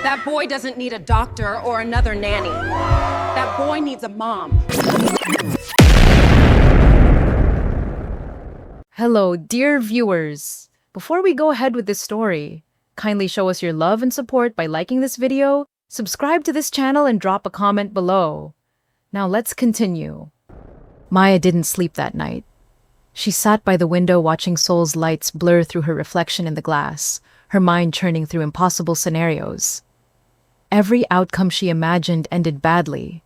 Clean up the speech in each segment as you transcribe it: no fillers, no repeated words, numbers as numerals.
That boy doesn't need a doctor or another nanny. That boy needs a mom. Hello, dear viewers. Before we go ahead with this story, kindly show us your love and support by liking this video, subscribe to this channel, and drop a comment below. Now let's continue. Maya didn't sleep that night. She sat by the window watching Seoul's lights blur through her reflection in the glass, her mind churning through impossible scenarios. Every outcome she imagined ended badly.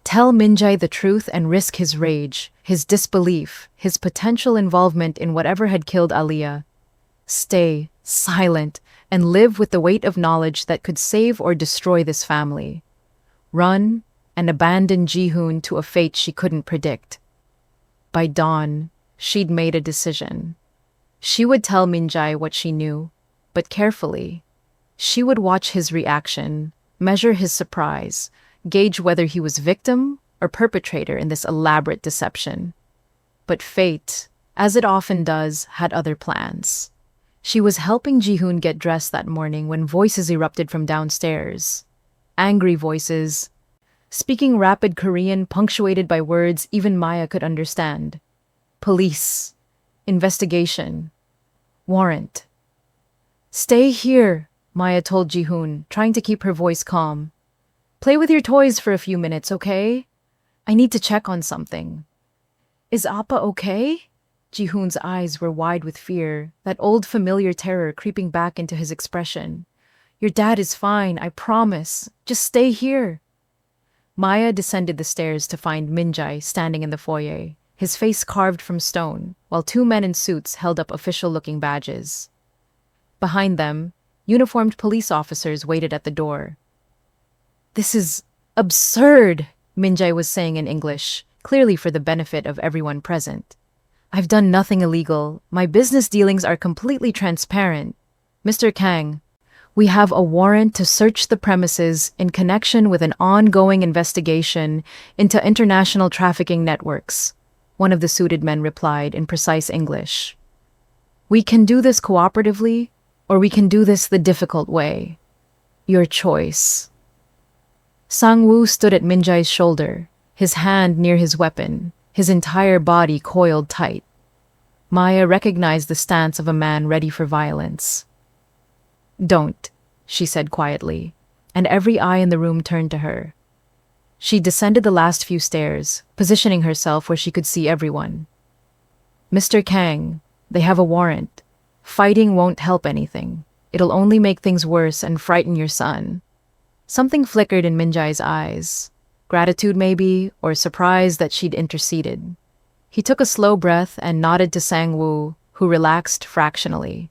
Tell Minjae the truth and risk his rage, his disbelief, his potential involvement in whatever had killed Aliyah. Stay silent and live with the weight of knowledge that could save or destroy this family. Run and abandon Ji-hoon to a fate she couldn't predict. By dawn, she'd made a decision. She would tell Minjae what she knew, but carefully. She would watch his reaction, measure his surprise, gauge whether he was victim or perpetrator in this elaborate deception. But fate, as it often does, had other plans. She was helping Ji-hoon get dressed that morning when voices erupted from downstairs. Angry voices, speaking rapid Korean punctuated by words even Maya could understand. Police. Investigation. Warrant. Stay here, Maya told Ji-hoon, trying to keep her voice calm. Play with your toys for a few minutes, okay? I need to check on something. Is Appa okay? Ji-hoon's eyes were wide with fear, that old familiar terror creeping back into his expression. Your dad is fine, I promise. Just stay here. Maya descended the stairs to find Minjae standing in the foyer, his face carved from stone, while two men in suits held up official-looking badges. Behind them, uniformed police officers waited at the door. This is absurd, Minjae was saying in English, clearly for the benefit of everyone present. I've done nothing illegal. My business dealings are completely transparent. Mr. Kang, we have a warrant to search the premises in connection with an ongoing investigation into international trafficking networks, one of the suited men replied in precise English. We can do this cooperatively, or we can do this the difficult way. Your choice. Sang-woo stood at Minjae's shoulder, his hand near his weapon, his entire body coiled tight. Maya recognized the stance of a man ready for violence. Don't, she said quietly, and every eye in the room turned to her. She descended the last few stairs, positioning herself where she could see everyone. Mr. Kang, they have a warrant. Fighting won't help anything. It'll only make things worse and frighten your son. Something flickered in Minjae's eyes. Gratitude maybe, or surprise that she'd interceded. He took a slow breath and nodded to Sang-woo, who relaxed fractionally.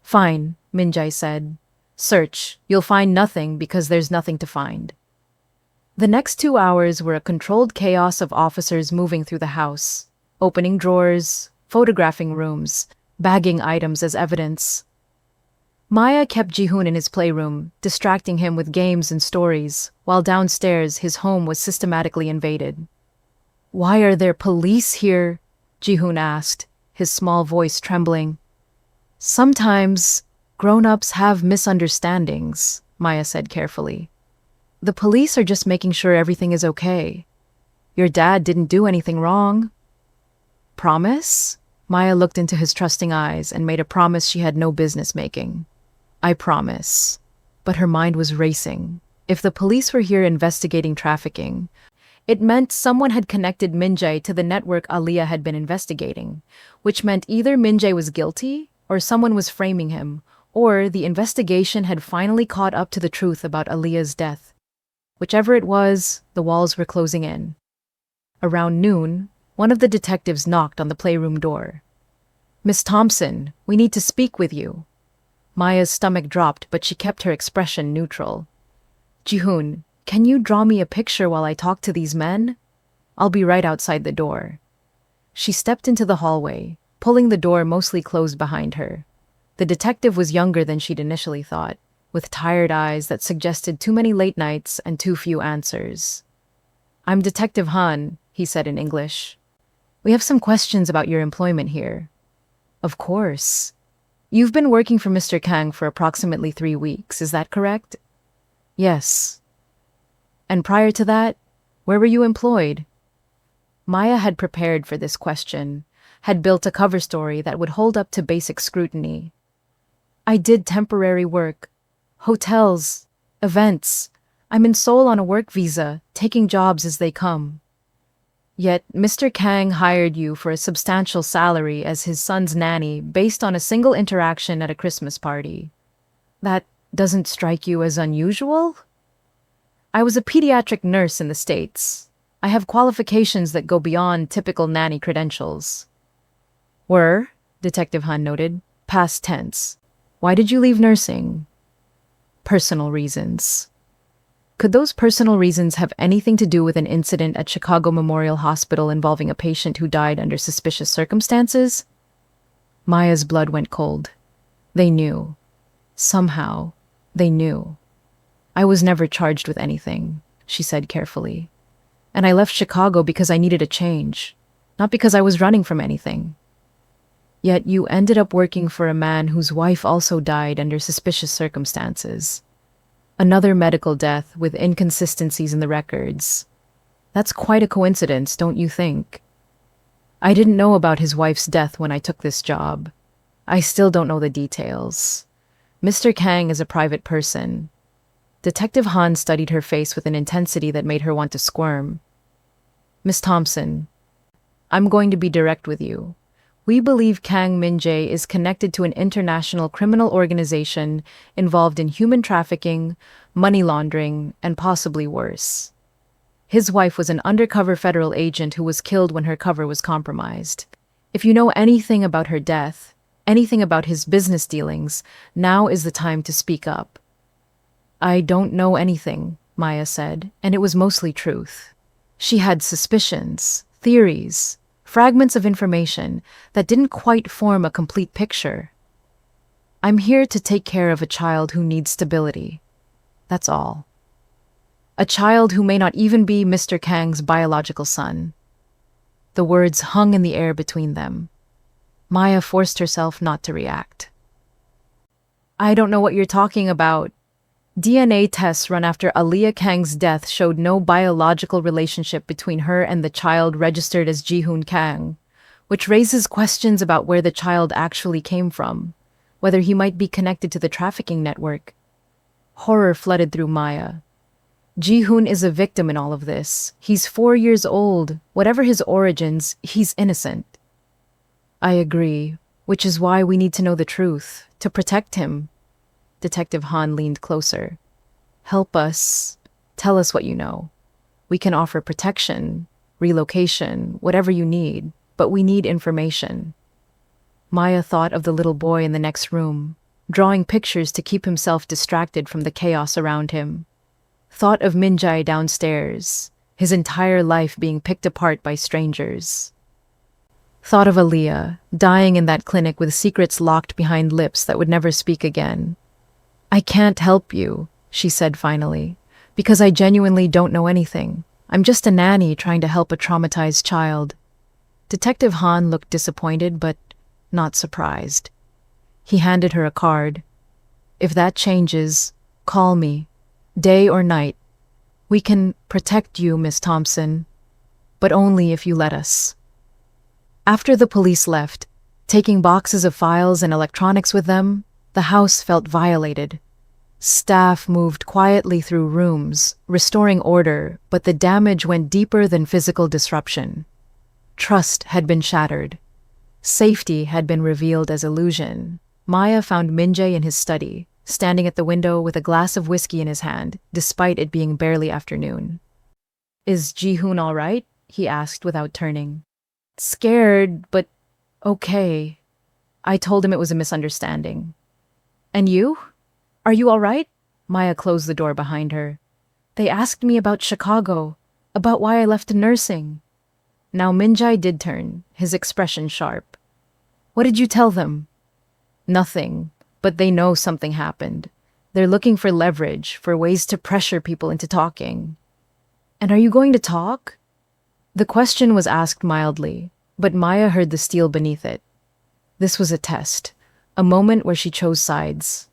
Fine, Minjae said. Search. You'll find nothing because there's nothing to find. The next 2 hours were a controlled chaos of officers moving through the house, opening drawers, photographing rooms, bagging items as evidence. Maya kept Ji-hoon in his playroom, distracting him with games and stories, while downstairs his home was systematically invaded. Why are there police here? Ji-hoon asked, his small voice trembling. Sometimes grown-ups have misunderstandings, Maya said carefully. The police are just making sure everything is okay. Your dad didn't do anything wrong. Promise? Maya looked into his trusting eyes and made a promise she had no business making. I promise. But her mind was racing. If the police were here investigating trafficking, it meant someone had connected Minjae to the network Aliyah had been investigating, which meant either Minjae was guilty, or someone was framing him, or the investigation had finally caught up to the truth about Aliyah's death. Whichever it was, the walls were closing in. Around noon, one of the detectives knocked on the playroom door. Miss Thompson, we need to speak with you. Maya's stomach dropped, but she kept her expression neutral. Ji-hoon, can you draw me a picture while I talk to these men? I'll be right outside the door. She stepped into the hallway, pulling the door mostly closed behind her. The detective was younger than she'd initially thought, with tired eyes that suggested too many late nights and too few answers. I'm Detective Han, he said in English. We have some questions about your employment here. Of course. You've been working for Mr. Kang for approximately 3 weeks, is that correct? Yes. And prior to that, where were you employed? Maya had prepared for this question, had built a cover story that would hold up to basic scrutiny. I did temporary work, hotels, events. I'm in Seoul on a work visa, taking jobs as they come. Yet Mr. Kang hired you for a substantial salary as his son's nanny based on a single interaction at a Christmas party. That doesn't strike you as unusual? I was a pediatric nurse in the States. I have qualifications that go beyond typical nanny credentials. Were, Detective Han noted, past tense. Why did you leave nursing? Personal reasons. Could those personal reasons have anything to do with an incident at Chicago Memorial Hospital involving a patient who died under suspicious circumstances? Maya's blood went cold. They knew. Somehow, they knew. I was never charged with anything, she said carefully. And I left Chicago because I needed a change, not because I was running from anything. Yet you ended up working for a man whose wife also died under suspicious circumstances. Another medical death with inconsistencies in the records. That's quite a coincidence, don't you think? I didn't know about his wife's death when I took this job. I still don't know the details. Mr. Kang is a private person. Detective Han studied her face with an intensity that made her want to squirm. Miss Thompson, I'm going to be direct with you. We believe Kang Min-jae is connected to an international criminal organization involved in human trafficking, money laundering, and possibly worse. His wife was an undercover federal agent who was killed when her cover was compromised. If you know anything about her death, anything about his business dealings, now is the time to speak up. I don't know anything, Maya said, and it was mostly truth. She had suspicions, theories, fragments of information that didn't quite form a complete picture. I'm here to take care of a child who needs stability. That's all. A child who may not even be Mr. Kang's biological son. The words hung in the air between them. Maya forced herself not to react. I don't know what you're talking about. DNA tests run after Aliyah Kang's death showed no biological relationship between her and the child registered as Ji-hoon Kang, which raises questions about where the child actually came from, whether he might be connected to the trafficking network. Horror flooded through Maya. Ji-hoon is a victim in all of this. He's 4 years old. Whatever his origins, he's innocent. I agree, which is why we need to know the truth, to protect him. Detective Han leaned closer. Help us. Tell us what you know. We can offer protection, relocation, whatever you need, but we need information. Maya thought of the little boy in the next room, drawing pictures to keep himself distracted from the chaos around him. Thought of Min-jae downstairs, his entire life being picked apart by strangers. Thought of Aliyah, dying in that clinic with secrets locked behind lips that would never speak again. I can't help you, she said finally, because I genuinely don't know anything. I'm just a nanny trying to help a traumatized child. Detective Han looked disappointed, but not surprised. He handed her a card. If that changes, call me, day or night. We can protect you, Miss Thompson, but only if you let us. After the police left, taking boxes of files and electronics with them, the house felt violated. Staff moved quietly through rooms, restoring order, but the damage went deeper than physical disruption. Trust had been shattered. Safety had been revealed as illusion. Maya found Min-jae in his study, standing at the window with a glass of whiskey in his hand, despite it being barely afternoon. Is Ji-hoon all right? He asked without turning. Scared, but okay. I told him it was a misunderstanding. And you? Are you all right? Maya closed the door behind her. They asked me about Chicago, about why I left nursing. Now Min-jae did turn, his expression sharp. What did you tell them? Nothing, but they know something happened. They're looking for leverage, for ways to pressure people into talking. And are you going to talk? The question was asked mildly, but Maya heard the steel beneath it. This was a test, a moment where she chose sides.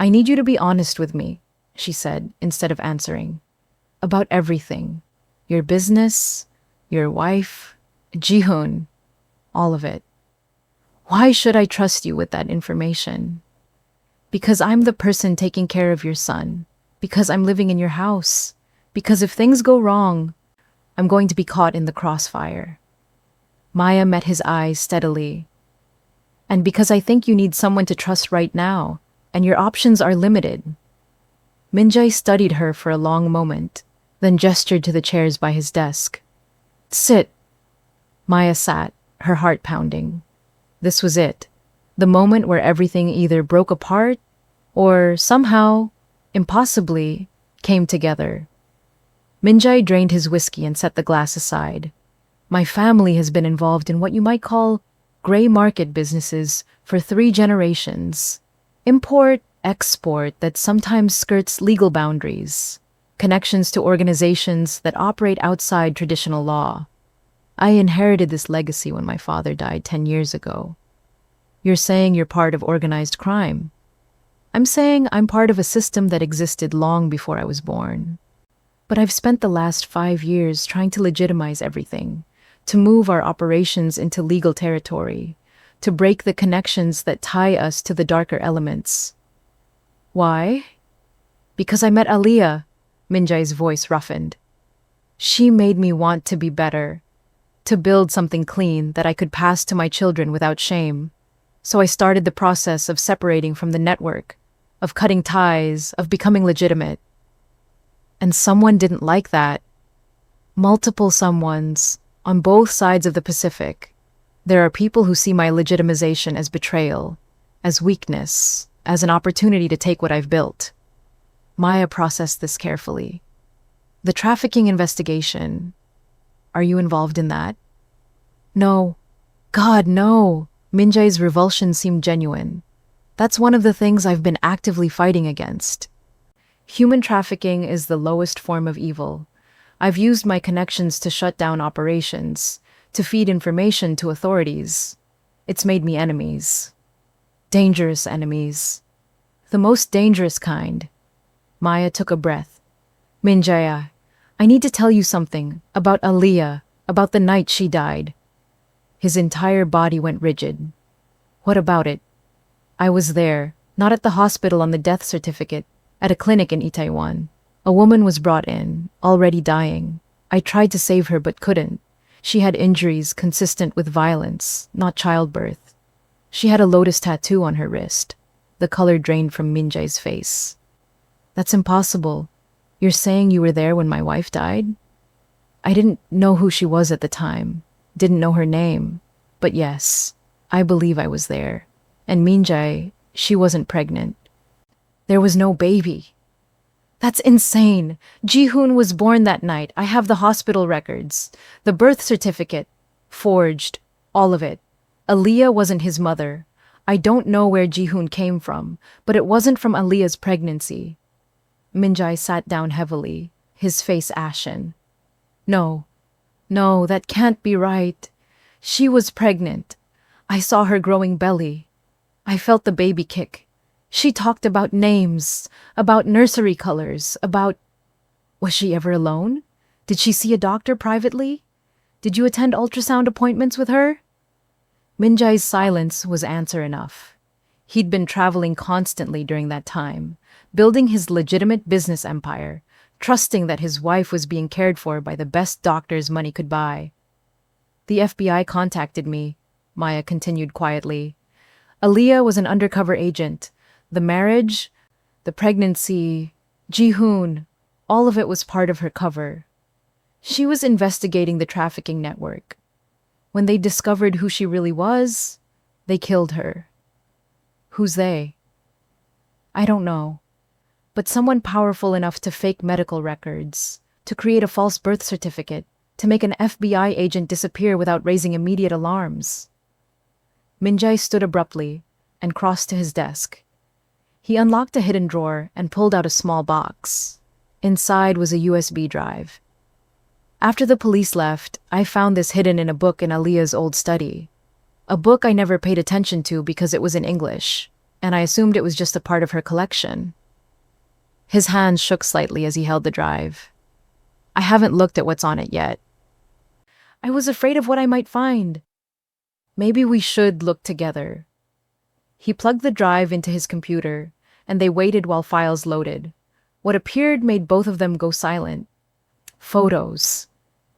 I need you to be honest with me, she said, instead of answering. About everything. Your business, your wife, Jihoon, all of it. Why should I trust you with that information? Because I'm the person taking care of your son. Because I'm living in your house. Because if things go wrong, I'm going to be caught in the crossfire. Maya met his eyes steadily. And because I think you need someone to trust right now, and your options are limited. Minjae studied her for a long moment, then gestured to the chairs by his desk. Sit. Maya sat, her heart pounding. This was it. The moment where everything either broke apart or somehow, impossibly, came together. Minjae drained his whiskey and set the glass aside. My family has been involved in what you might call gray market businesses for 3 generations. Import, export that sometimes skirts legal boundaries. Connections to organizations that operate outside traditional law. I inherited this legacy when my father died 10 years ago. You're saying you're part of organized crime. I'm saying I'm part of a system that existed long before I was born. But I've spent the last 5 years trying to legitimize everything, to move our operations into legal territory, to break the connections that tie us to the darker elements. Why? Because I met Aliyah, Minjae's voice roughened. She made me want to be better, to build something clean that I could pass to my children without shame. So I started the process of separating from the network, of cutting ties, of becoming legitimate. And someone didn't like that. Multiple someones, on both sides of the Pacific. There are people who see my legitimization as betrayal, as weakness, as an opportunity to take what I've built. Maya processed this carefully. The trafficking investigation, are you involved in that? No. God, no. Minjae's revulsion seemed genuine. That's one of the things I've been actively fighting against. Human trafficking is the lowest form of evil. I've used my connections to shut down operations, to feed information to authorities. It's made me enemies. Dangerous enemies. The most dangerous kind. Maya took a breath. Minjae, I need to tell you something about Aliyah, about the night she died. His entire body went rigid. What about it? I was there, not at the hospital on the death certificate, at a clinic in Itaewon. A woman was brought in, already dying. I tried to save her but couldn't. She had injuries consistent with violence, not childbirth. She had a lotus tattoo on her wrist. The color drained from Minjae's face. That's impossible. You're saying you were there when my wife died? I didn't know who she was at the time. Didn't know her name. But yes, I believe I was there. And Minjae, she wasn't pregnant. There was no baby. That's insane. Jihoon was born that night. I have the hospital records. The birth certificate. Forged. All of it. Aliyah wasn't his mother. I don't know where Jihoon came from, but it wasn't from Aliyah's pregnancy. Minjae sat down heavily, his face ashen. No, that can't be right. She was pregnant. I saw her growing belly. I felt the baby kick. She talked about names, about nursery colors, about... Was she ever alone? Did she see a doctor privately? Did you attend ultrasound appointments with her? Minjae's silence was answer enough. He'd been traveling constantly during that time, building his legitimate business empire, trusting that his wife was being cared for by the best doctors money could buy. The FBI contacted me, Maya continued quietly. Aliyah was an undercover agent. The marriage, the pregnancy, Jihoon, all of it was part of her cover. She was investigating the trafficking network. When they discovered who she really was, they killed her. Who's they? I don't know. But someone powerful enough to fake medical records, to create a false birth certificate, to make an FBI agent disappear without raising immediate alarms. Minjae stood abruptly and crossed to his desk. He unlocked a hidden drawer and pulled out a small box. Inside was a USB drive. After the police left, I found this hidden in a book in Aliyah's old study. A book I never paid attention to because it was in English, and I assumed it was just a part of her collection. His hand shook slightly as he held the drive. I haven't looked at what's on it yet. I was afraid of what I might find. Maybe we should look together. He plugged the drive into his computer, and they waited while files loaded. What appeared made both of them go silent. Photos.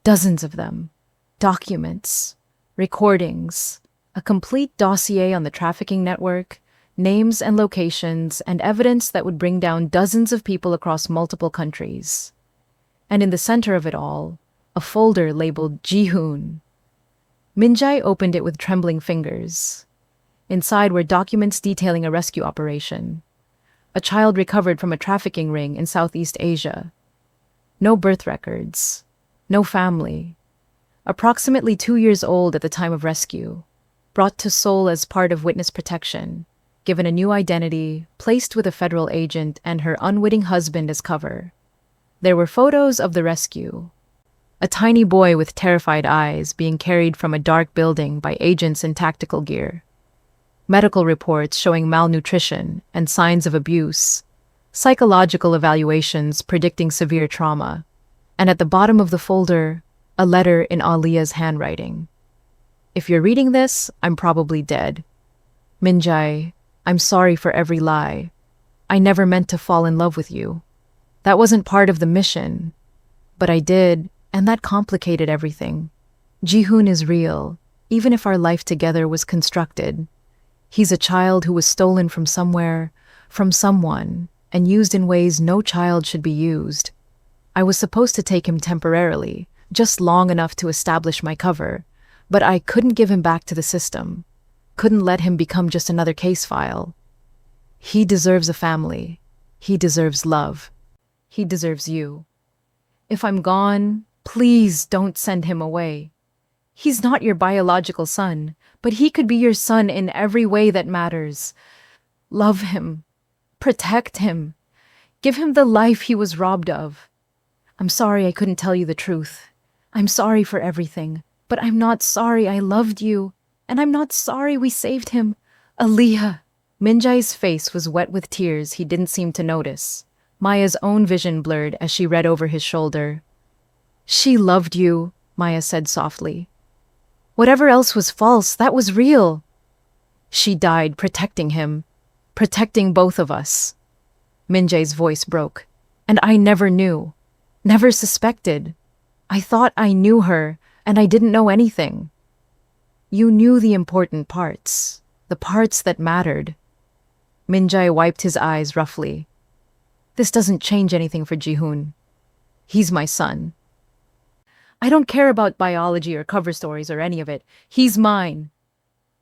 Dozens of them. Documents. Recordings. A complete dossier on the trafficking network, names and locations, and evidence that would bring down dozens of people across multiple countries. And in the center of it all, a folder labeled Ji-hoon. Min-jae opened it with trembling fingers. Inside were documents detailing a rescue operation. A child recovered from a trafficking ring in Southeast Asia. No birth records. No family. Approximately 2 years old at the time of rescue. Brought to Seoul as part of witness protection. Given a new identity, placed with a federal agent and her unwitting husband as cover. There were photos of the rescue. A tiny boy with terrified eyes being carried from a dark building by agents in tactical gear. Medical reports showing malnutrition and signs of abuse. Psychological evaluations predicting severe trauma. And at the bottom of the folder, a letter in Aliyah's handwriting. If you're reading this, I'm probably dead. Min-jae, I'm sorry for every lie. I never meant to fall in love with you. That wasn't part of the mission. But I did, and that complicated everything. Ji-hoon is real, even if our life together was constructed. He's a child who was stolen from somewhere, from someone, and used in ways no child should be used. I was supposed to take him temporarily, just long enough to establish my cover, but I couldn't give him back to the system. Couldn't let him become just another case file. He deserves a family. He deserves love. He deserves you. If I'm gone, please don't send him away. He's not your biological son, but he could be your son in every way that matters. Love him. Protect him. Give him the life he was robbed of. I'm sorry I couldn't tell you the truth. I'm sorry for everything, but I'm not sorry I loved you, and I'm not sorry we saved him. Aliyah. Min-jae's face was wet with tears he didn't seem to notice. Maya's own vision blurred as she read over his shoulder. She loved you, Maya said softly. Whatever else was false, that was real. She died protecting him, protecting both of us. Min-jae's voice broke. And I never knew, never suspected. I thought I knew her, and I didn't know anything. You knew the important parts, the parts that mattered. Min-jae wiped his eyes roughly. This doesn't change anything for Ji-hoon. He's my son. I don't care about biology or cover stories or any of it. He's mine.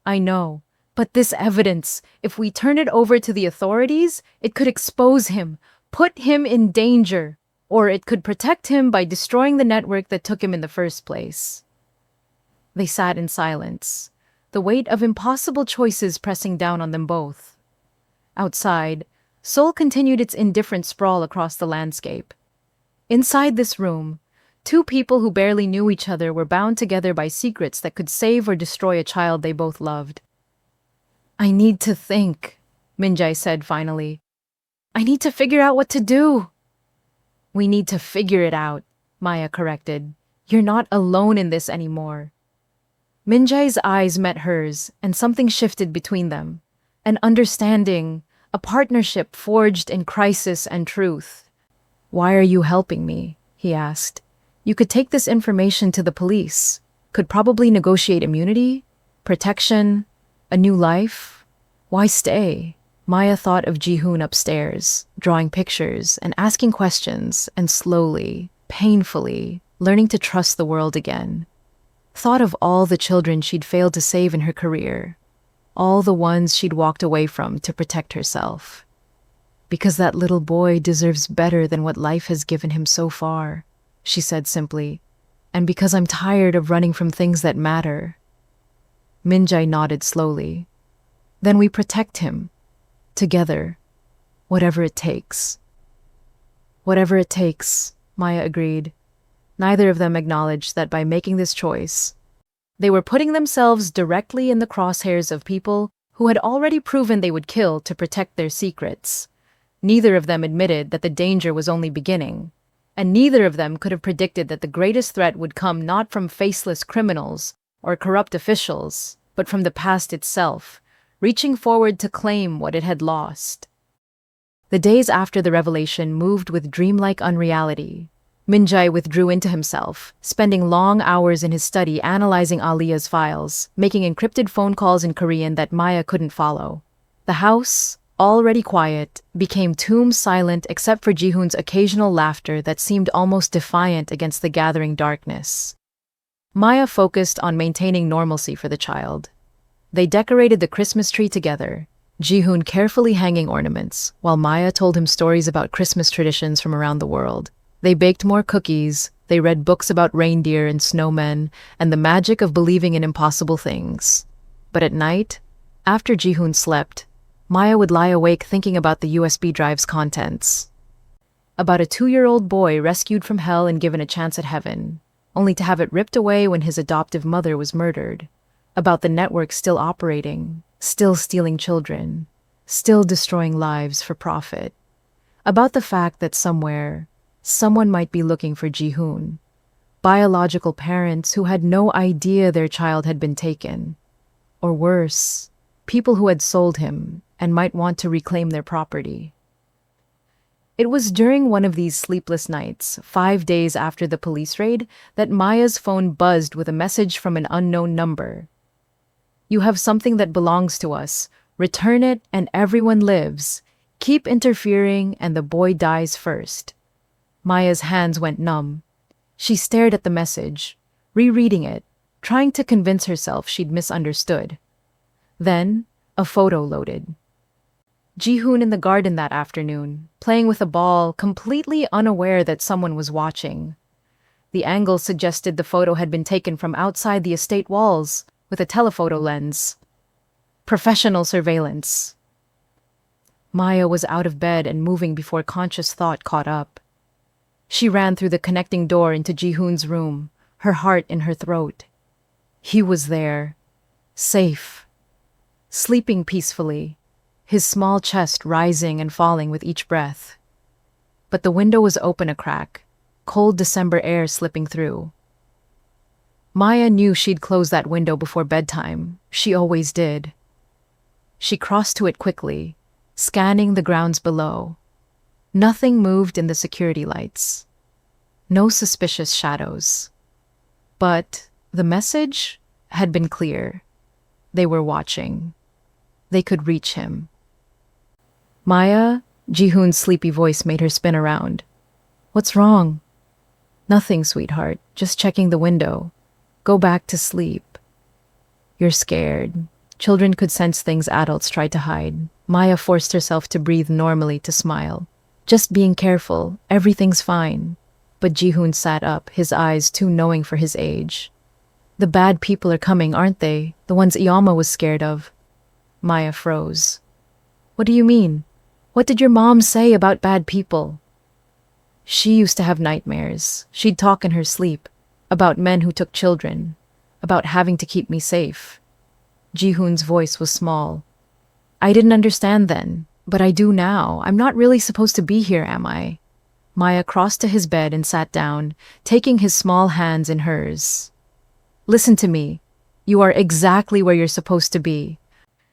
I know, but this evidence, if we turn it over to the authorities, it could expose him, put him in danger, or it could protect him by destroying the network that took him in the first place. They sat in silence, the weight of impossible choices pressing down on them both. Outside, Seoul continued its indifferent sprawl across the landscape. Inside this room, two people who barely knew each other were bound together by secrets that could save or destroy a child they both loved. I need to think, Min-jae said finally. I need to figure out what to do. We need to figure it out, Maya corrected. You're not alone in this anymore. Min-jae's eyes met hers, and something shifted between them. An understanding, a partnership forged in crisis and truth. Why are you helping me? He asked. You could take this information to the police, could probably negotiate immunity, protection, a new life. Why stay? Maya thought of Ji-hoon upstairs, drawing pictures and asking questions, and slowly, painfully, learning to trust the world again. Thought of all the children she'd failed to save in her career, all the ones she'd walked away from to protect herself. Because that little boy deserves better than what life has given him so far, she said simply, and because I'm tired of running from things that matter. Min-jae nodded slowly. Then we protect him. Together. Whatever it takes. Whatever it takes, Maya agreed. Neither of them acknowledged that by making this choice, they were putting themselves directly in the crosshairs of people who had already proven they would kill to protect their secrets. Neither of them admitted that the danger was only beginning, and neither of them could have predicted that the greatest threat would come not from faceless criminals or corrupt officials, but from the past itself, reaching forward to claim what it had lost. The days after the revelation moved with dreamlike unreality. Minjai withdrew into himself, spending long hours in his study analyzing Aliyah's files, making encrypted phone calls in Korean that Maya couldn't follow. The house, already quiet, became tomb silent except for Jihoon's occasional laughter that seemed almost defiant against the gathering darkness. Maya focused on maintaining normalcy for the child. They decorated the Christmas tree together, Jihoon carefully hanging ornaments, while Maya told him stories about Christmas traditions from around the world. They baked more cookies, they read books about reindeer and snowmen, and the magic of believing in impossible things. But at night, after Jihoon slept, Maya would lie awake thinking about the USB drive's contents. About a 2-year-old boy rescued from hell and given a chance at heaven, only to have it ripped away when his adoptive mother was murdered. About the network still operating, still stealing children, still destroying lives for profit. About the fact that somewhere, someone might be looking for Jihoon, biological parents who had no idea their child had been taken. Or worse, people who had sold him and might want to reclaim their property. It was during one of these sleepless nights, 5 days after the police raid, that Maya's phone buzzed with a message from an unknown number. "You have something that belongs to us. Return it and everyone lives. Keep interfering and the boy dies first." Maya's hands went numb. She stared at the message, rereading it, trying to convince herself she'd misunderstood. Then, a photo loaded. Jihoon in the garden that afternoon, playing with a ball, completely unaware that someone was watching. The angle suggested the photo had been taken from outside the estate walls, with a telephoto lens. Professional surveillance. Maya was out of bed and moving before conscious thought caught up. She ran through the connecting door into Jihoon's room, her heart in her throat. He was there, safe, sleeping peacefully, his small chest rising and falling with each breath. But the window was open a crack, cold December air slipping through. Maya knew she'd close that window before bedtime. She always did. She crossed to it quickly, scanning the grounds below. Nothing moved in the security lights. No suspicious shadows. But the message had been clear. They were watching. They could reach him. "Maya," Jihoon's sleepy voice made her spin around. "What's wrong?" "Nothing, sweetheart. Just checking the window. Go back to sleep." "You're scared." Children could sense things adults tried to hide. Maya forced herself to breathe normally, to smile. "Just being careful. Everything's fine." But Jihoon sat up, his eyes too knowing for his age. "The bad people are coming, aren't they? The ones Iyama was scared of." Maya froze. "What do you mean? What did your mom say about bad people?" "She used to have nightmares. She'd talk in her sleep. About men who took children. About having to keep me safe." Jihoon's voice was small. "I didn't understand then, but I do now. I'm not really supposed to be here, am I?" Maya crossed to his bed and sat down, taking his small hands in hers. "Listen to me. You are exactly where you're supposed to be.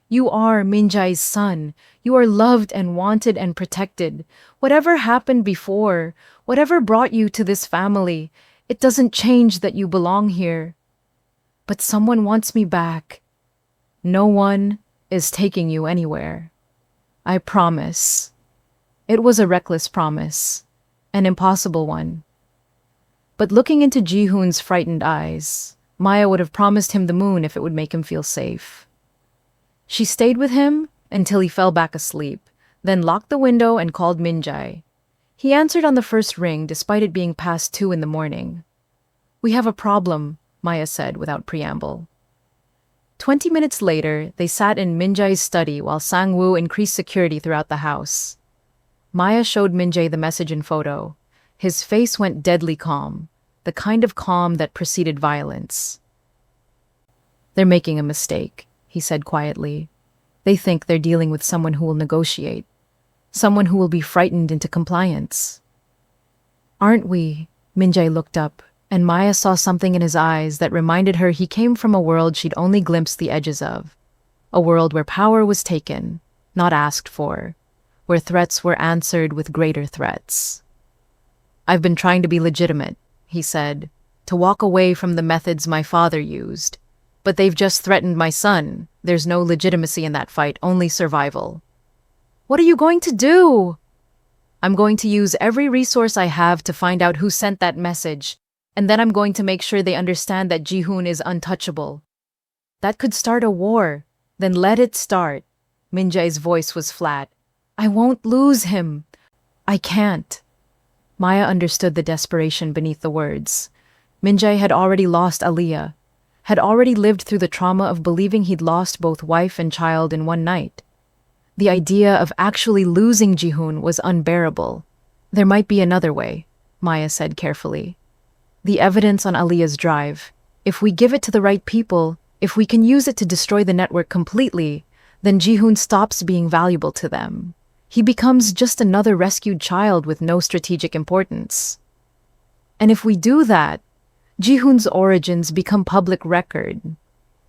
You are Minjai's son. You are loved and wanted and protected. Whatever happened before, whatever brought you to this family, it doesn't change that you belong here. But someone wants me back. No one is taking you anywhere. I promise." It was a reckless promise, an impossible one. But looking into Jihoon's frightened eyes, Maya would have promised him the moon if it would make him feel safe. She stayed with him until he fell back asleep, then locked the window and called Minjai. He answered on the first ring despite it being past 2 in the morning. "We have a problem," Maya said without preamble. 20 minutes later, they sat in Minjai's study while Sang-woo increased security throughout the house. Maya showed Minjai the message and photo. His face went deadly calm, the kind of calm that preceded violence. "They're making a mistake," he said quietly. "They think they're dealing with someone who will negotiate. someone who will be frightened into compliance. Aren't we? Minjae looked up, and Maya saw something in his eyes that reminded her he came from a world she'd only glimpsed the edges of. A world where power was taken, not asked for, where threats were answered with greater threats. I've been trying to be legitimate, he said, to walk away from the methods my father used. But they've just threatened my son. There's no legitimacy in that fight, only survival. What are you going to do? I'm going to use every resource I have to find out who sent that message, and then I'm going to make sure they understand that Ji-hoon is untouchable. That could start a war. Then let it start. Minjae's voice was flat. I won't lose him. I can't. Maya understood the desperation beneath the words. Minjae had already lost Aliyah, had already lived through the trauma of believing he'd lost both wife and child in one night. The idea of actually losing Ji-hoon was unbearable. There might be another way, Maya said carefully. The evidence on Aliyah's drive. If we give it to the right people, if we can use it to destroy the network completely, then Ji-hoon stops being valuable to them. He becomes just another rescued child with no strategic importance. And if we do that, Ji-hoon's origins become public record.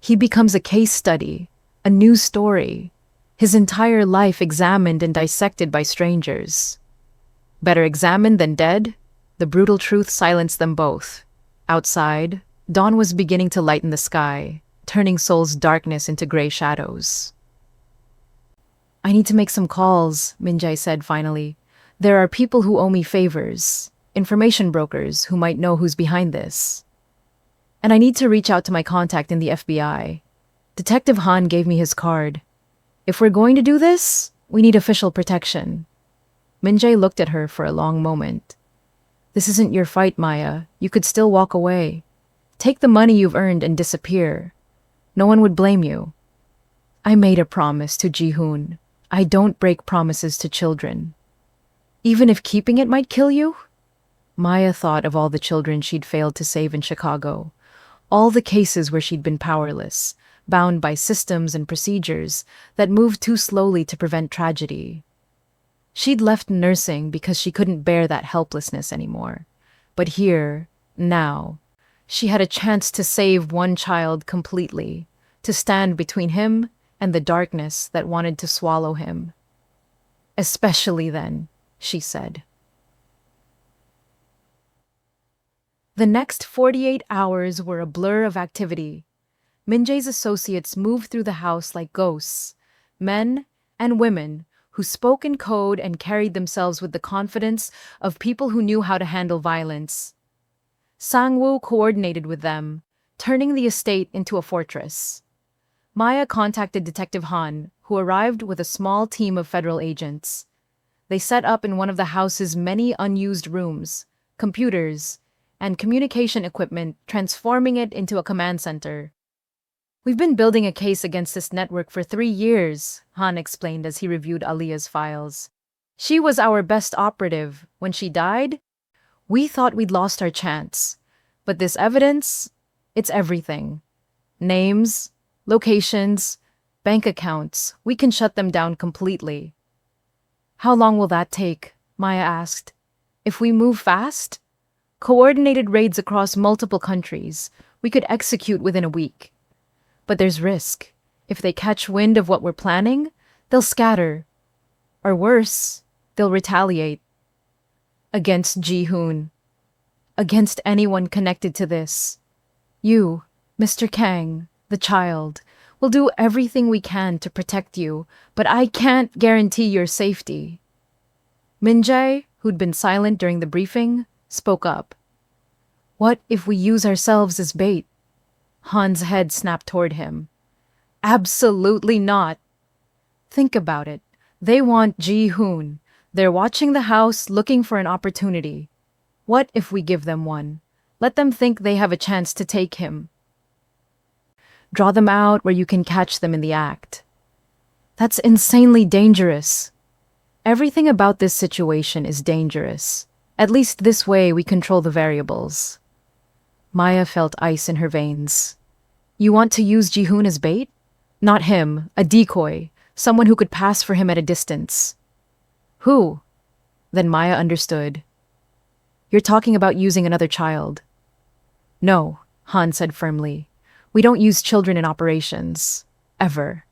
He becomes a case study, a news story, his entire life examined and dissected by strangers. Better examined than dead? The brutal truth silenced them both. Outside, dawn was beginning to lighten the sky, turning Seoul's darkness into gray shadows. I need to make some calls, Minjae said finally. There are people who owe me favors, information brokers who might know who's behind this. And I need to reach out to my contact in the FBI. Detective Han gave me his card. If we're going to do this, we need official protection. Minjae looked at her for a long moment. This isn't your fight, Maya. You could still walk away. Take the money you've earned and disappear. No one would blame you. I made a promise to Ji-hoon. I don't break promises to children. Even if keeping it might kill you? Maya thought of all the children she'd failed to save in Chicago. All the cases where she'd been powerless, bound by systems and procedures that moved too slowly to prevent tragedy. She'd left nursing because she couldn't bear that helplessness anymore. But here, now, she had a chance to save one child completely, to stand between him and the darkness that wanted to swallow him. Especially then, she said. The next 48 hours were a blur of activity. Minjae's associates moved through the house like ghosts, men and women who spoke in code and carried themselves with the confidence of people who knew how to handle violence. Sang-woo coordinated with them, turning the estate into a fortress. Maya contacted Detective Han, who arrived with a small team of federal agents. They set up in one of the house's many unused rooms, computers, and communication equipment, transforming it into a command center. We've been building a case against this network for 3 years, Han explained as he reviewed Aliyah's files. She was our best operative. When she died, we thought we'd lost our chance. But this evidence, it's everything. Names, locations, bank accounts, we can shut them down completely. How long will that take? Maya asked. If we move fast? Coordinated raids across multiple countries, we could execute within a week. But there's risk. If they catch wind of what we're planning, they'll scatter. Or worse, they'll retaliate. Against Ji-hoon. Against anyone connected to this. You, Mr. Kang, the child, will do everything we can to protect you, but I can't guarantee your safety. Minjae, who'd been silent during the briefing, spoke up. What if we use ourselves as bait? Han's head snapped toward him. Absolutely not. Think about it. They want Ji-hoon. They're watching the house, looking for an opportunity. What if we give them one? Let them think they have a chance to take him. Draw them out where you can catch them in the act. That's insanely dangerous. Everything about this situation is dangerous. At least this way we control the variables. Maya felt ice in her veins. You want to use Ji-hoon as bait? Not him, a decoy, someone who could pass for him at a distance. Who? Then Maya understood. You're talking about using another child. No, Han said firmly. We don't use children in operations. Ever.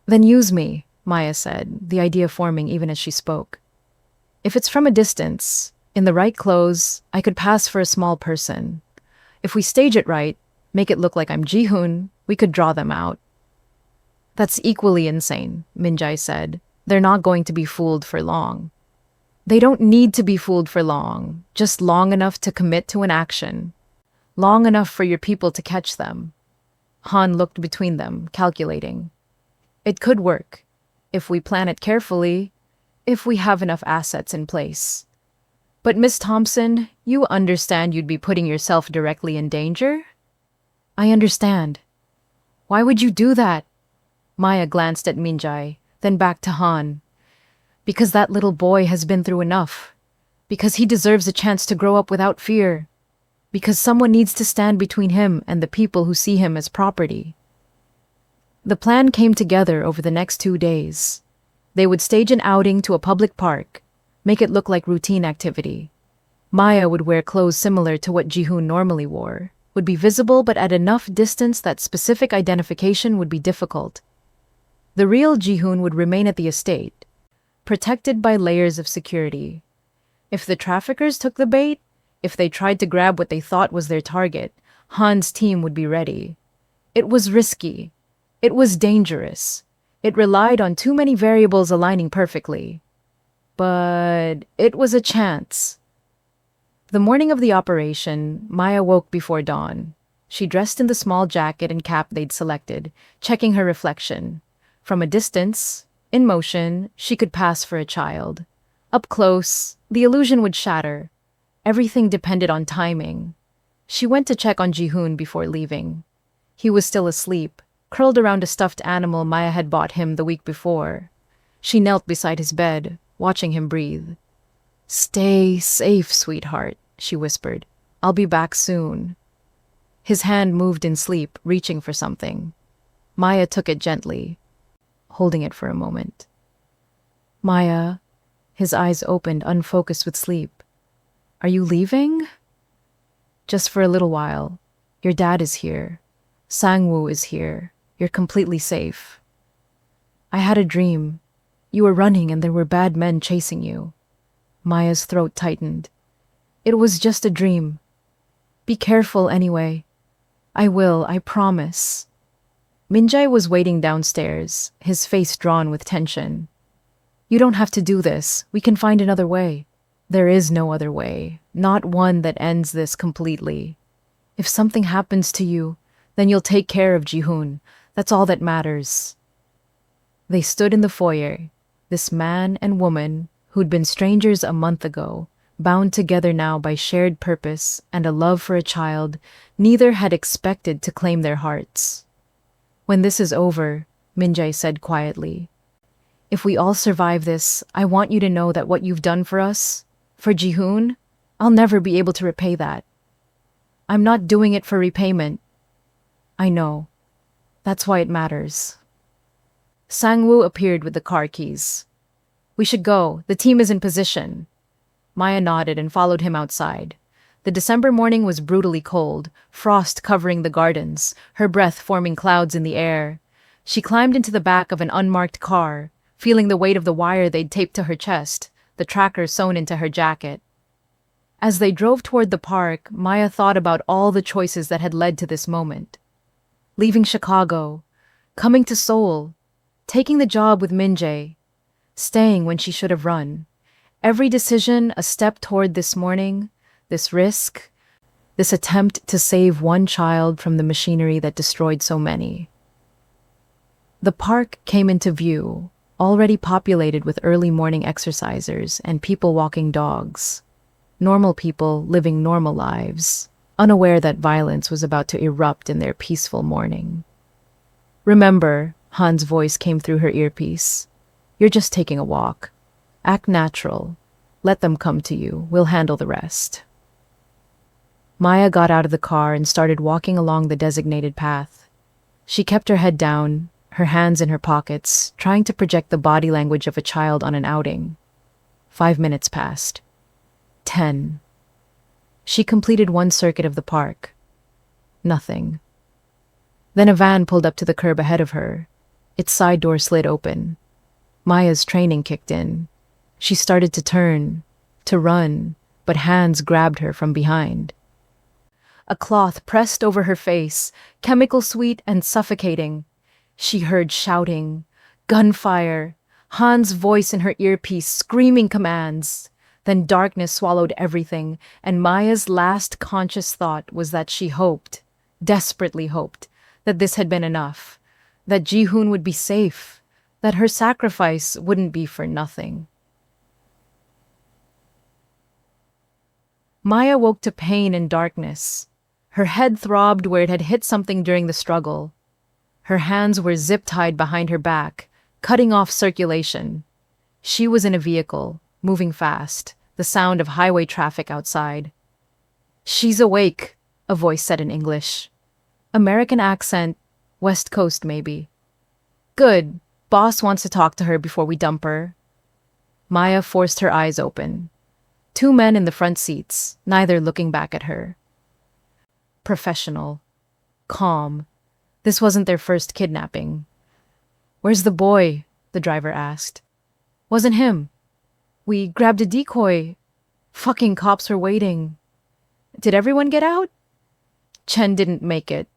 Then use me, Maya said, the idea forming even as she spoke. If it's from a distance, in the right clothes, I could pass for a small person. If we stage it right, make it look like I'm Ji-hoon, we could draw them out. That's equally insane, Min-jae said. They're not going to be fooled for long. They don't need to be fooled for long, just long enough to commit to an action. Long enough for your people to catch them. Han looked between them, calculating. It could work, if we plan it carefully, if we have enough assets in place. But Miss Thompson, you understand you'd be putting yourself directly in danger? I understand. Why would you do that? Maya glanced at Min-jae, then back to Han. Because that little boy has been through enough. Because he deserves a chance to grow up without fear. Because someone needs to stand between him and the people who see him as property. The plan came together over the next 2 days. They would stage an outing to a public park, make it look like routine activity. Maya would wear clothes similar to what Ji-hoon normally wore, would be visible but at enough distance that specific identification would be difficult. The real Ji-hoon would remain at the estate, protected by layers of security. If the traffickers took the bait, if they tried to grab what they thought was their target, Han's team would be ready. It was risky. It was dangerous. It relied on too many variables aligning perfectly. But it was a chance. The morning of the operation, Maya woke before dawn. She dressed in the small jacket and cap they'd selected, checking her reflection. From a distance, in motion, she could pass for a child. Up close, the illusion would shatter. Everything depended on timing. She went to check on Ji-hoon before leaving. He was still asleep, curled around a stuffed animal Maya had bought him the week before. She knelt beside his bed, watching him breathe. Stay safe, sweetheart, she whispered. I'll be back soon. His hand moved in sleep, reaching for something. Maya took it gently, holding it for a moment. Maya, his eyes opened, unfocused with sleep. Are you leaving? Just for a little while. Your dad is here. Sang-woo is here. You're completely safe. I had a dream. You were running and there were bad men chasing you. Maya's throat tightened. It was just a dream. Be careful anyway. I will, I promise. Min-jae was waiting downstairs, his face drawn with tension. You don't have to do this. We can find another way. There is no other way, not one that ends this completely. If something happens to you, then you'll take care of Ji-hoon. That's all that matters. They stood in the foyer, this man and woman who'd been strangers a month ago, bound together now by shared purpose and a love for a child neither had expected to claim their hearts. When this is over, Min-jae said quietly, if we all survive this, I want you to know that what you've done for us, for Ji-hoon, I'll never be able to repay that. I'm not doing it for repayment. I know. That's why it matters. Sang-woo appeared with the car keys. We should go. The team is in position. Maya nodded and followed him outside. The December morning was brutally cold, frost covering the gardens, her breath forming clouds in the air. She climbed into the back of an unmarked car, feeling the weight of the wire they'd taped to her chest, the tracker sewn into her jacket. As they drove toward the park, Maya thought about all the choices that had led to this moment. Leaving Chicago, coming to Seoul, taking the job with Min-jae, staying when she should have run. Every decision a step toward this morning, this risk, this attempt to save one child from the machinery that destroyed so many. The park came into view, already populated with early morning exercisers and people walking dogs. Normal people living normal lives, unaware that violence was about to erupt in their peaceful morning. Remember, Han's voice came through her earpiece. You're just taking a walk. Act natural. Let them come to you. We'll handle the rest. Maya got out of the car and started walking along the designated path. She kept her head down, her hands in her pockets, trying to project the body language of a child on an outing. 5 minutes passed. 10. She completed one circuit of the park. Nothing. Then a van pulled up to the curb ahead of her. Its side door slid open. Maya's training kicked in. She started to turn, to run, but hands grabbed her from behind. A cloth pressed over her face, chemical sweet and suffocating. She heard shouting, gunfire, Han's voice in her earpiece screaming commands. Then darkness swallowed everything, and Maya's last conscious thought was that she hoped, desperately hoped, that this had been enough, that Ji-hoon would be safe, that her sacrifice wouldn't be for nothing. Maya woke to pain and darkness. Her head throbbed where it had hit something during the struggle. Her hands were zip-tied behind her back, cutting off circulation. She was in a vehicle, moving fast, the sound of highway traffic outside. "She's awake," a voice said in English. American accent, West Coast maybe. "Good. Boss wants to talk to her before we dump her." Maya forced her eyes open. 2 men in the front seats, neither looking back at her. Professional. Calm. This wasn't their first kidnapping. "Where's the boy?" the driver asked. "Wasn't him. We grabbed a decoy. Fucking cops were waiting." "Did everyone get out?" "Chen didn't make it.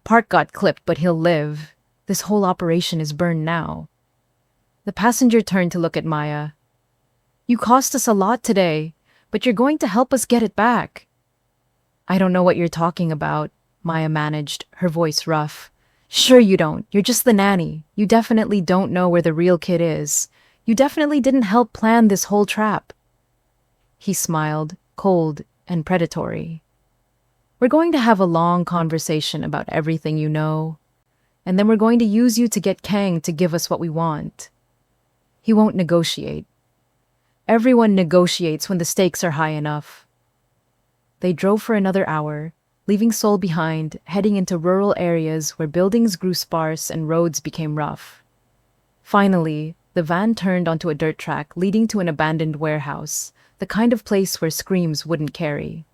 Park got clipped, but he'll live. This whole operation is burned now." The passenger turned to look at Maya. "You cost us a lot today, but you're going to help us get it back." "I don't know what you're talking about," Maya managed, her voice rough. "Sure you don't. You're just the nanny. You definitely don't know where the real kid is. You definitely didn't help plan this whole trap." He smiled, cold and predatory. "We're going to have a long conversation about everything you know, and then we're going to use you to get Kang to give us what we want." He won't negotiate. Everyone negotiates when the stakes are high enough. They drove for another hour, leaving Seoul behind, heading into rural areas where buildings grew sparse and roads became rough. Finally, the van turned onto a dirt track leading to an abandoned warehouse, the kind of place where screams wouldn't carry.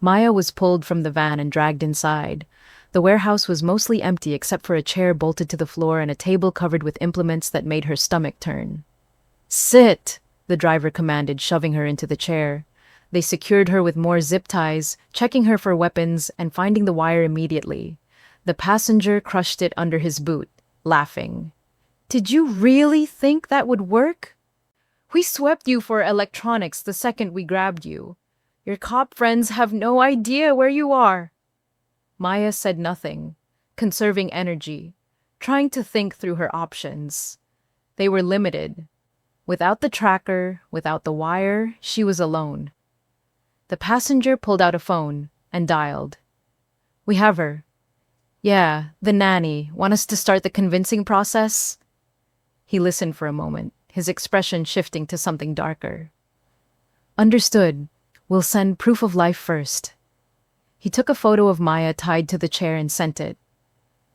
Maya was pulled from the van and dragged inside. The warehouse was mostly empty except for a chair bolted to the floor and a table covered with implements that made her stomach turn. "Sit!" the driver commanded, shoving her into the chair. They secured her with more zip ties, checking her for weapons and finding the wire immediately. The passenger crushed it under his boot, laughing. "Did you really think that would work? We swept you for electronics the second we grabbed you. Your cop friends have no idea where you are." Maya said nothing, conserving energy, trying to think through her options. They were limited. Without the tracker, without the wire, she was alone. The passenger pulled out a phone and dialed. "We have her." "Yeah, the nanny. Want us to start the convincing process?" He listened for a moment, his expression shifting to something darker. "Understood. We'll send proof of life first." He took a photo of Maya tied to the chair and sent it.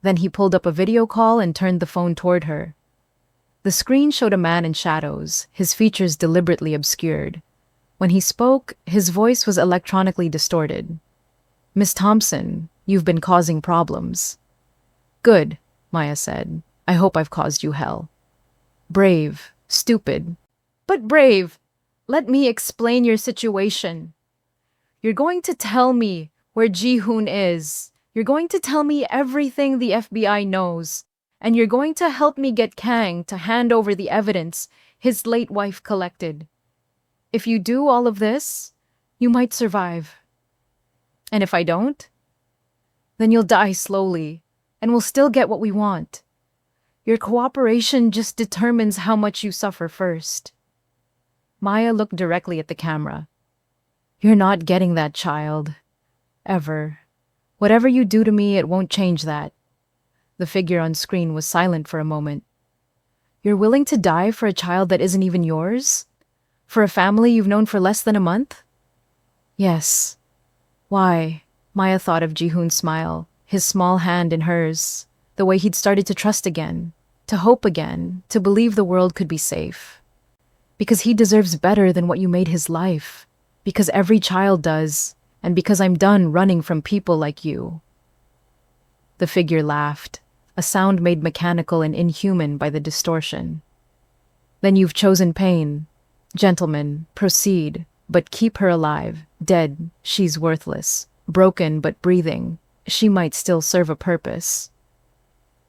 Then he pulled up a video call and turned the phone toward her. The screen showed a man in shadows, his features deliberately obscured. When he spoke, his voice was electronically distorted. "Miss Thompson, you've been causing problems." "Good," Maya said. "I hope I've caused you hell." "Brave. Stupid. But brave. Let me explain your situation. You're going to tell me where Ji-hoon is. You're going to tell me everything the FBI knows. And you're going to help me get Kang to hand over the evidence his late wife collected. If you do all of this, you might survive. And if I don't, then you'll die slowly, and we'll still get what we want. Your cooperation just determines how much you suffer first." Maya looked directly at the camera. "You're not getting that, child. Ever. Whatever you do to me, it won't change that." The figure on screen was silent for a moment. "You're willing to die for a child that isn't even yours? For a family you've known for less than a month?" "Yes." "Why?" Maya thought of Ji-hoon's smile, his small hand in hers, the way he'd started to trust again, to hope again, to believe the world could be safe. Because he deserves better than what you made his life. Because every child does. And because I'm done running from people like you." The figure laughed, a sound made mechanical and inhuman by the distortion. "Then you've chosen pain. Gentlemen, proceed, but keep her alive. Dead, she's worthless. Broken but breathing, she might still serve a purpose."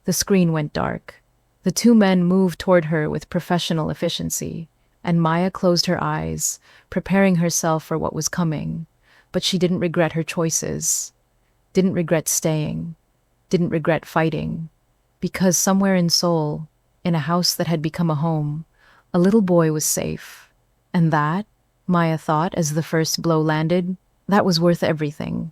The screen went dark. The two men moved toward her with professional efficiency, and Maya closed her eyes, preparing herself for what was coming. But she didn't regret her choices, didn't regret staying, didn't regret fighting, because somewhere in Seoul, in a house that had become a home, a little boy was safe. And that, Maya thought as the first blow landed, that was worth everything.